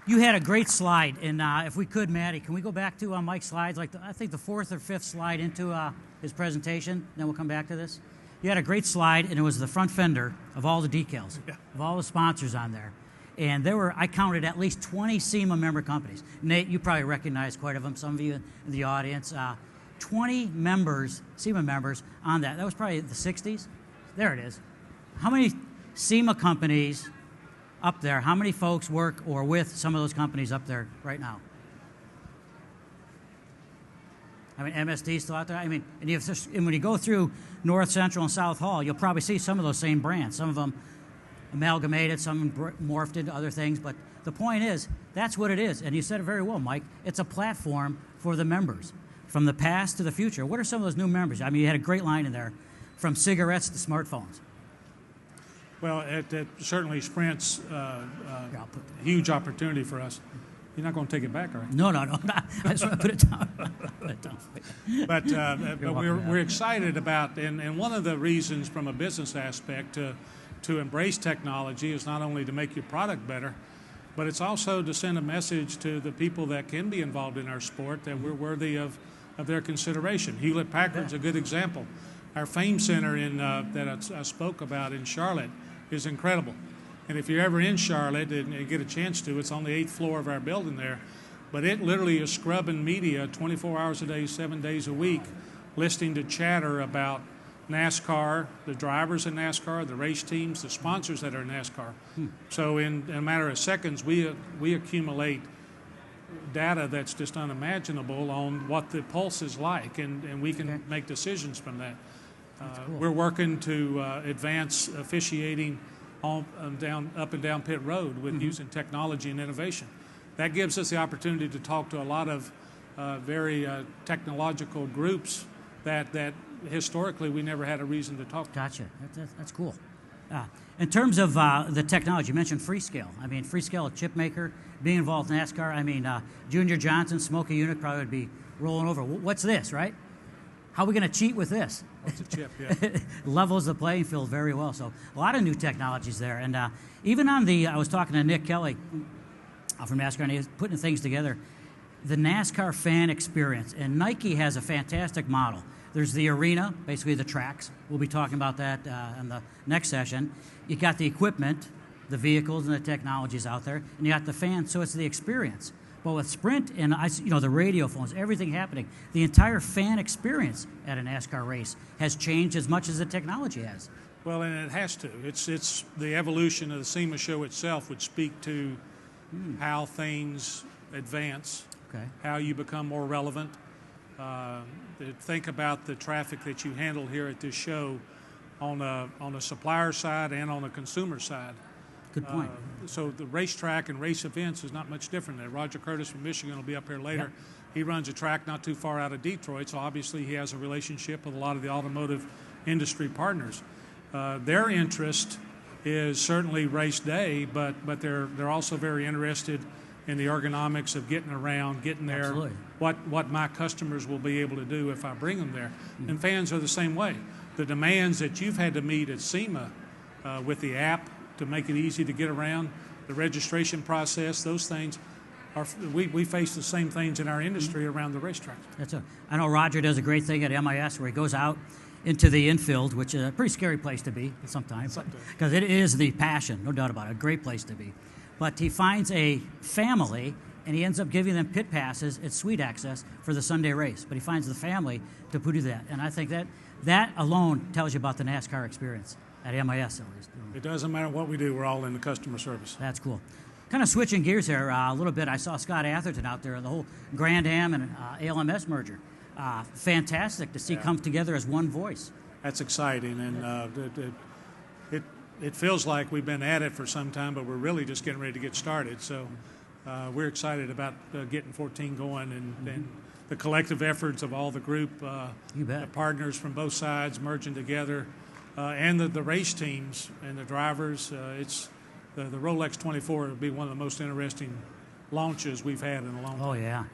You had a great slide, and if we could, Maddie, can we go back to Mike's slides, like I think the fourth or fifth slide into his presentation, then we'll come back to this. You had a great slide, and it was the front fender of all the decals, of all the sponsors on there. And there were, I counted at least 20 SEMA member companies. Nate, you probably recognize quite of them, some of you in the audience. 20 members, SEMA members on that. That was probably the 60s. There it is. How many SEMA companies up there, how many folks work or with some of those companies up there right now? I mean, MSD's still out there. I mean, and when you go through North, Central, and South Hall, you'll probably see some of those same brands. Some of them amalgamated, some morphed into other things. But the point is, that's what it is. And you said it very well, Mike. It's a platform for the members, from the past to the future. What are some of those new members? I mean, you had a great line in there, from cigarettes to smartphones. Well, it certainly Sprint's a huge opportunity for us. You're not going to take it back, are you? No. I just want to put it down. But we're excited about, and one of the reasons from a business aspect to embrace technology is not only to make your product better, but it's also to send a message to the people that can be involved in our sport that we're worthy of their consideration. Hewlett-Packard's a good example. Our Fame Center that I spoke about in Charlotte is incredible. And if you're ever in Charlotte and you get a chance to, it's on the 8th floor of our building there. But it literally is scrubbing media 24 hours a day, 7 days a week, listening to chatter about NASCAR, the drivers in NASCAR, the race teams, the sponsors that are in NASCAR. So in a matter of seconds, we accumulate data that's just unimaginable on what the pulse is like, and we can make decisions from that. Cool. We're working to advance officiating up and down pit road with using technology and innovation. That gives us the opportunity to talk to a lot of very technological groups that historically we never had a reason to talk to. Gotcha. That's cool. In terms of the technology, you mentioned Freescale. I mean, Freescale, a chip maker, being involved in NASCAR. I mean, Junior Johnson, Smokey Unit probably would be rolling over. What's this, right? How are we going to cheat with this? What's a chip, yeah. Levels the playing field very well. So a lot of new technologies there. And even on I was talking to Nick Kelly from NASCAR, and he was putting things together. The NASCAR fan experience. And Nike has a fantastic model. There's the arena, basically the tracks. We'll be talking about that in the next session. You got the equipment, the vehicles and the technologies out there, and you got the fans, so it's the experience. But with Sprint and the radio phones, everything happening, the entire fan experience at a NASCAR race has changed as much as the technology has. Well, and it has to. It's the evolution of the SEMA show itself would speak to how things advance, how you become more relevant. Think about the traffic that you handle here at this show on the supplier side and on the consumer side. Good point. So the racetrack and race events is not much different. Roger Curtis from Michigan will be up here later. Yep. He runs a track not too far out of Detroit, so obviously he has a relationship with a lot of the automotive industry partners. Their interest is certainly race day, but they're also very interested in the ergonomics of getting around, getting there. Absolutely. What my customers will be able to do if I bring them there. And fans are the same way. The demands that you've had to meet at SEMA with the app to make it easy to get around, the registration process, those things, we face the same things in our industry around the racetracks. I know Roger does a great thing at MIS where he goes out into the infield, which is a pretty scary place to be sometimes, because it is the passion, no doubt about it, a great place to be. But he finds a family, and he ends up giving them pit passes at suite access for the Sunday race. But he finds the family to do that. And I think that alone tells you about the NASCAR experience at MIS, at least. It doesn't matter what we do, we're all in the customer service. That's cool. Kind of switching gears here a little bit, I saw Scott Atherton out there, the whole Grand Am and ALMS merger. Fantastic to see come together as one voice. That's exciting, and it feels like we've been at it for some time, but we're really just getting ready to get started. So we're excited about getting 14 going and the collective efforts of all the group, the partners from both sides merging together, and the race teams and the drivers. It's the Rolex 24 will be one of the most interesting launches we've had in a long time. Oh, yeah.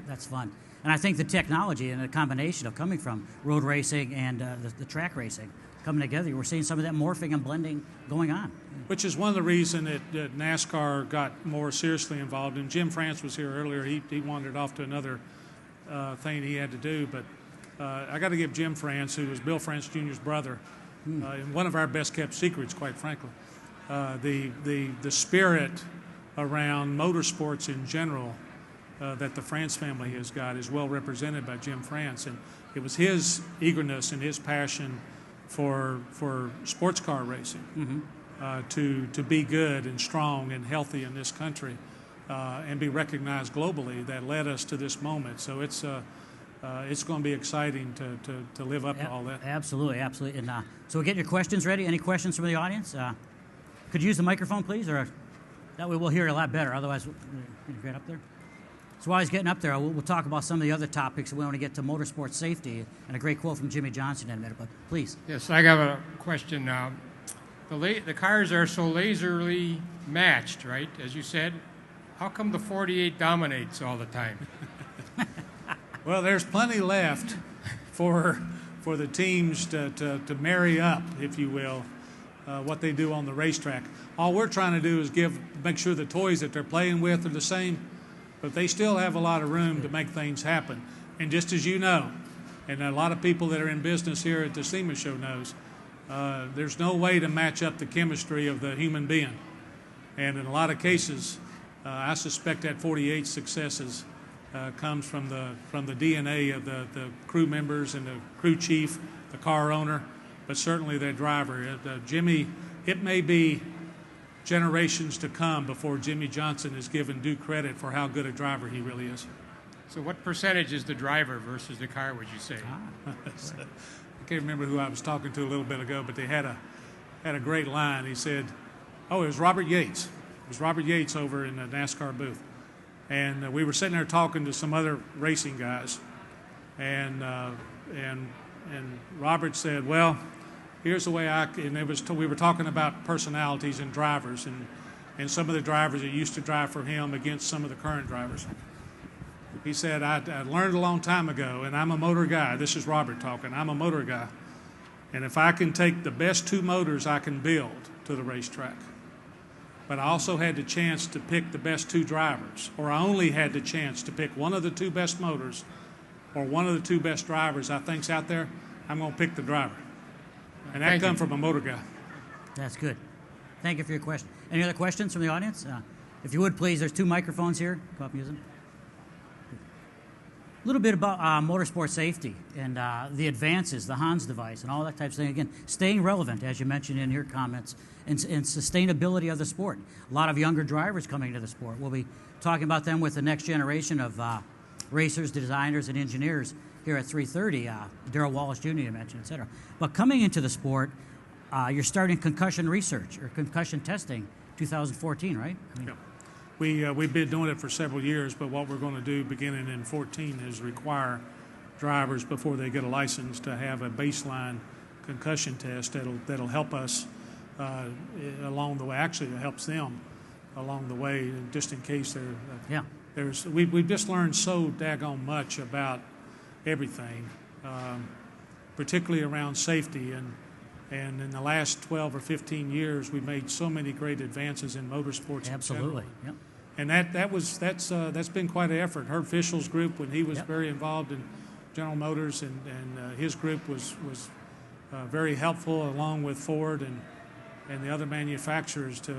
That's fun. And I think the technology and the combination of coming from road racing and the track racing coming together. We're seeing some of that morphing and blending going on. Which is one of the reasons that NASCAR got more seriously involved. And Jim France was here earlier. He wandered off to another thing he had to do. But I got to give Jim France, who was Bill France Jr.'s brother, and one of our best-kept secrets, quite frankly, the spirit around motorsports in general that the France family has got is well represented by Jim France. And it was his eagerness and his passion for sports car racing to be good and strong and healthy in this country and be recognized globally that led us to this moment. So it's going to be exciting to live up to all that. Absolutely, absolutely. And so we'll get your questions ready. Any questions from the audience? Could you use the microphone, please? Or that way we'll hear it a lot better. Otherwise, can you get up there? So while he's getting up there, we'll talk about some of the other topics. We want to get to motorsport safety and a great quote from Jimmy Johnson in a minute. But please. Yes, I have a question now. The cars are so laserly matched, right? As you said, how come the 48 dominates all the time? Well, there's plenty left for the teams to marry up, if you will, what they do on the racetrack. All we're trying to do is make sure the toys that they're playing with are the same, but they still have a lot of room to make things happen. And just as you know, and a lot of people that are in business here at the SEMA show knows, there's no way to match up the chemistry of the human being. And in a lot of cases, I suspect that 48 successes comes from the DNA of the crew members and the crew chief, the car owner, but certainly their driver. Jimmy, it may be generations to come before Jimmy Johnson is given due credit for how good a driver he really is. So what percentage is the driver versus the car, would you say? I can't remember who I was talking to a little bit ago, but they had a great line. He said, it was Robert Yates. It was Robert Yates over in the NASCAR booth. And we were sitting there talking to some other racing guys. And Robert said, well, here's the way we were talking about personalities and drivers and some of the drivers that used to drive for him against some of the current drivers. He said, I learned a long time ago, and I'm a motor guy. This is Robert talking. I'm a motor guy. And if I can take the best two motors I can build to the racetrack, but I also had the chance to pick the best two drivers, or I only had the chance to pick one of the two best motors or one of the two best drivers I think's out there, I'm going to pick the driver. And that comes from a motor guy. That's good. Thank you for your question. Any other questions from the audience? If you would, please, there's 2 microphones here. Go up and use them. A little bit about motorsport safety and the advances, the Hans device, and all that type of thing. Again, staying relevant, as you mentioned in your comments, and sustainability of the sport. A lot of younger drivers coming to the sport. We'll be talking about them with the next generation of racers, designers, and engineers here at 3:30. Darrell Wallace Jr. you mentioned, et cetera. But coming into the sport, you're starting concussion research or concussion testing 2014, right? Yeah. We've been doing it for several years, but what we're going to do beginning in 2014 is require drivers before they get a license to have a baseline concussion test that'll help us along the way. Actually, it helps them along the way, just in case we've just learned so daggone much about everything, particularly around safety. And in the last 12 or 15 years, we've made so many great advances in motorsports. Absolutely. Yep. And that's been quite an effort. Herb Fischel's group, when he was very involved in General Motors, and his group was very helpful, along with Ford and the other manufacturers, to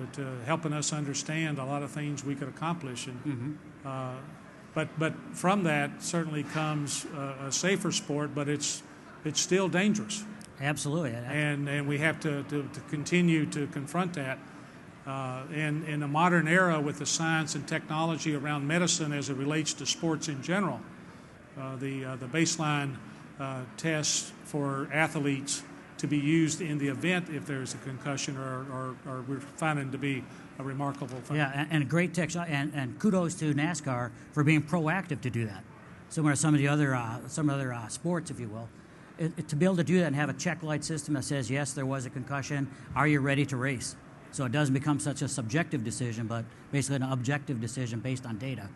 helping us understand a lot of things we could accomplish. And but from that certainly comes a safer sport, but it's still dangerous. Absolutely. And we have to continue to confront that. In the modern era, with the science and technology around medicine as it relates to sports in general, the baseline tests for athletes to be used in the event if there's a concussion or we're finding to be a remarkable thing. Yeah, and great tech, and kudos to NASCAR for being proactive to do that. Similar to some of the other sports, if you will. To be able to do that and have a check light system that says, yes, there was a concussion, are you ready to race? So it doesn't become such a subjective decision, but basically an objective decision based on data.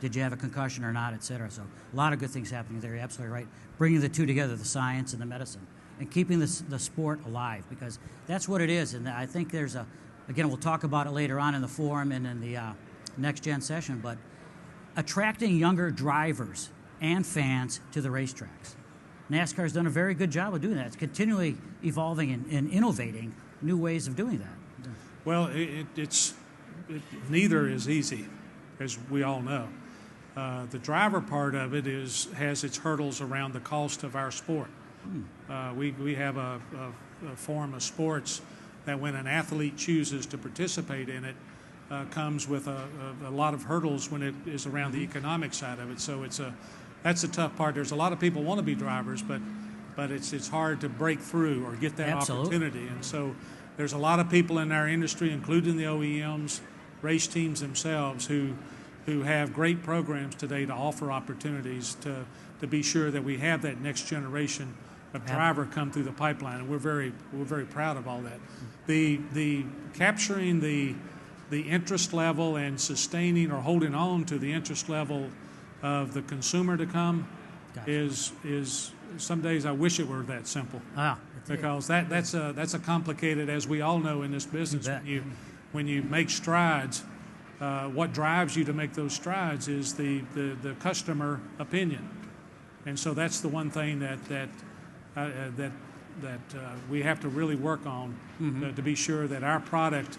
Did you have a concussion or not, et cetera? So a lot of good things happening there. You're absolutely right. Bringing the two together, the science and the medicine, and keeping the sport alive, because that's what it is. And I think there's again, we'll talk about it later on in the forum and in the next gen session, but attracting younger drivers and fans to the racetracks. NASCAR has done a very good job of doing that. It's continually evolving and innovating new ways of doing that. Well, neither is easy, as we all know. The driver part of it has its hurdles around the cost of our sport. We have a form of sports that when an athlete chooses to participate in it, comes with a lot of hurdles when it is around the economic side of it. So that's the tough part. There's a lot of people want to be drivers, but it's hard to break through or get that opportunity. And so there's a lot of people in our industry, including the OEMs, race teams themselves, who have great programs today to offer opportunities to be sure that we have that next generation of driver come through the pipeline, and we're very proud of all that. The capturing the interest level and sustaining or holding on to the interest level of the consumer to come is some days I wish it were that simple. Because that's a complicated, as we all know in this business. When you make strides, what drives you to make those strides is the customer opinion, and so that's the one thing that we have to really work on to be sure that our product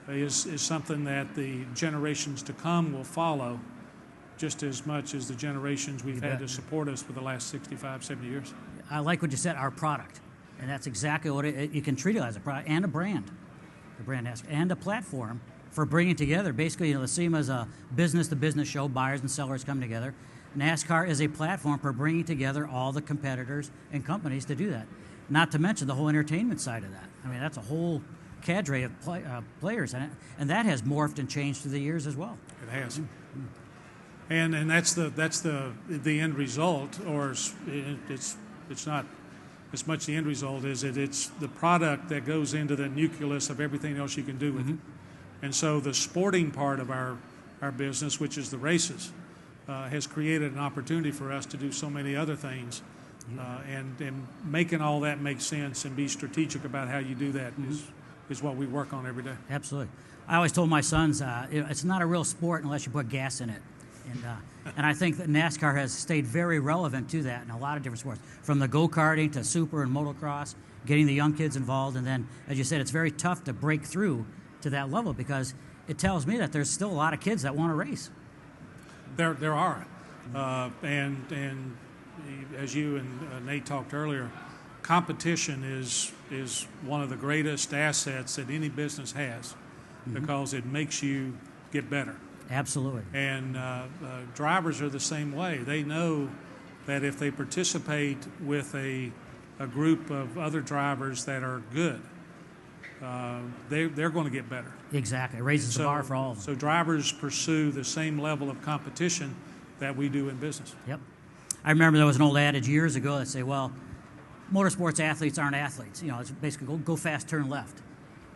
is something that the generations to come will follow just as much as the generations we've had to support us for the last 65, 70 years. I like what you said, our product. And that's exactly what you can treat it as, a product and a brand, the brand NASCAR, and a platform for bringing together. Basically, the SEMA is a business-to-business show, buyers and sellers come together. NASCAR is a platform for bringing together all the competitors and companies to do that. Not to mention the whole entertainment side of that. I mean, that's a whole cadre of players, and that has morphed and changed through the years as well. It has. And that's the end result, or it's not as much the end result as it's the product that goes into the nucleus of everything else you can do with it. And so the sporting part of our business, which is the races, has created an opportunity for us to do so many other things, and making all that make sense and be strategic about how you do that is what we work on every day. Absolutely. I always told my sons, it's not a real sport unless you put gas in it. And I think that NASCAR has stayed very relevant to that in a lot of different sports, from the go-karting to super and motocross, getting the young kids involved. And then, as you said, it's very tough to break through to that level, because it tells me that there's still a lot of kids that want to race. There are. And as you and Nate talked earlier, competition is one of the greatest assets that any business has, because it makes you get better. Absolutely. And drivers are the same way. They know that if they participate with a group of other drivers that are good, they're going to get better. Exactly. It raises the bar for all of them. So drivers pursue the same level of competition that we do in business. Yep. I remember there was an old adage years ago that say, well, motorsports athletes aren't athletes. You know, it's basically go fast, turn left.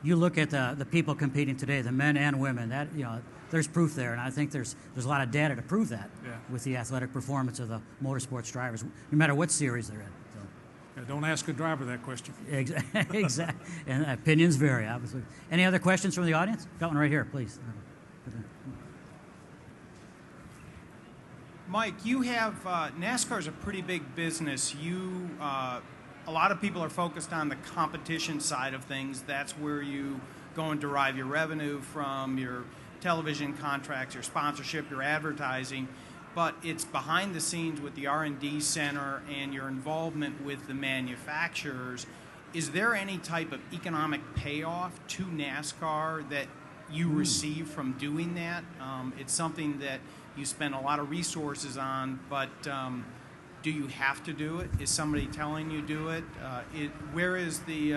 You look at the people competing today, the men and women, that, you know, there's proof there, and I think there's a lot of data to prove that with the athletic performance of the motorsports drivers, no matter what series they're in. So. Yeah, don't ask a driver that question. Exactly. And opinions vary, obviously. Any other questions from the audience? Got one right here, please. Mike, you have NASCAR is a pretty big business. A lot of people are focused on the competition side of things. That's where you go and derive your revenue from, your television contracts, your sponsorship, your advertising. But it's behind the scenes with the R&D center and your involvement with the manufacturers. Is there any type of economic payoff to NASCAR that you receive from doing that? It's something that you spend a lot of resources on, but do you have to do it? Is somebody telling you do it? Where is the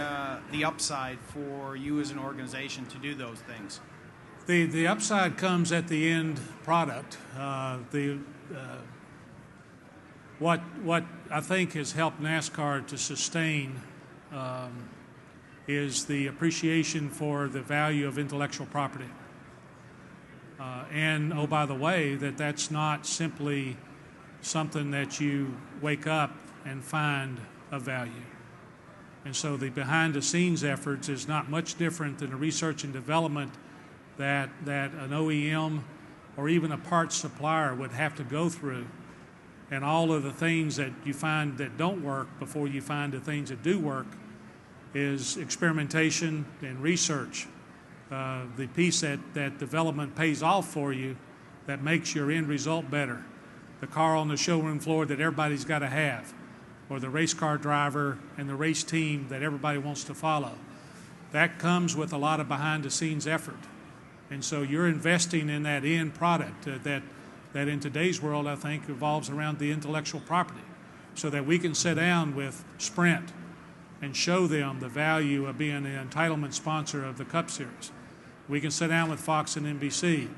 upside for you as an organization to do those things? The upside comes at the end product. What I think has helped NASCAR to sustain is the appreciation for the value of intellectual property. And, oh, by the way, that's not simply something that you wake up and find of value. And so the behind-the-scenes efforts is not much different than the research and development that an OEM or even a parts supplier would have to go through. And all of the things that you find that don't work before you find the things that do work is experimentation and research. The piece that development pays off for you that makes your end result better. The car on the showroom floor that everybody's got to have, or the race car driver and the race team that everybody wants to follow. That comes with a lot of behind-the-scenes effort. And so you're investing in that end product that in today's world, I think, revolves around the intellectual property, so that we can sit down with Sprint and show them the value of being an entitlement sponsor of the Cup Series. We can sit down with Fox and NBC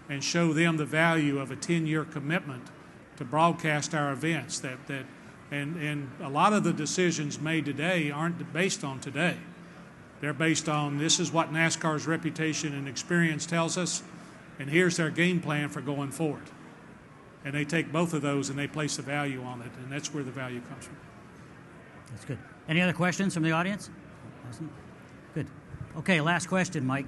and show them the value of a 10-year commitment to broadcast our events. And a lot of the decisions made today aren't based on today. They're based on, this is what NASCAR's reputation and experience tells us, and here's their game plan for going forward. And they take both of those and they place a value on it, and that's where the value comes from. That's good. Any other questions from the audience? Awesome. Good. Okay, last question, Mike.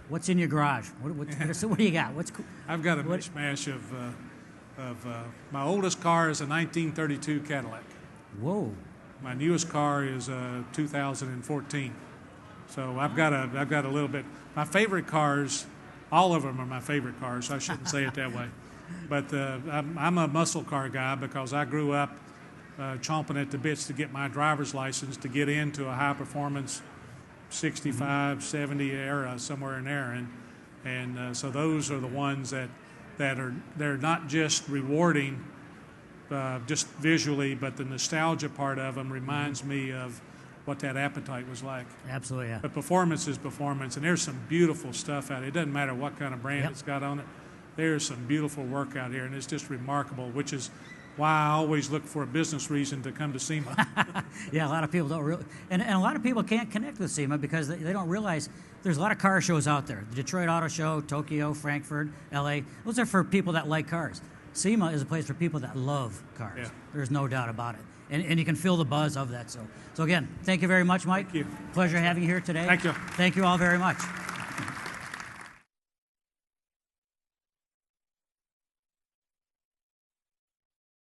What's in your garage? What do you got? What's cool? I've got a mishmash of my oldest car is a 1932 Cadillac. Whoa. My newest car is a 2014. So I've got a little bit. My favorite cars, all of them are my favorite cars. So I shouldn't say it that way. But I'm a muscle car guy because I grew up chomping at the bits to get my driver's license to get into a high-performance 65, 70 era, somewhere in there. And so those are the ones they're not just rewarding just visually, but the nostalgia part of them reminds me of what that appetite was like. Absolutely, yeah. But performance is performance, and there's some beautiful stuff out here. It doesn't matter what kind of brand it's got on it. There's some beautiful work out here, and it's just remarkable, which is why I always look for a business reason to come to SEMA. Yeah, a lot of people don't really, and a lot of people can't connect with SEMA because they don't realize there's a lot of car shows out there. The Detroit Auto Show, Tokyo, Frankfurt, LA, those are for people that like cars. SEMA is a place for people that love cars. Yeah. There's no doubt about it. And you can feel the buzz of that. So again, thank you very much, Mike. Thank you. Pleasure having you here today. Thank you. Thank you all very much.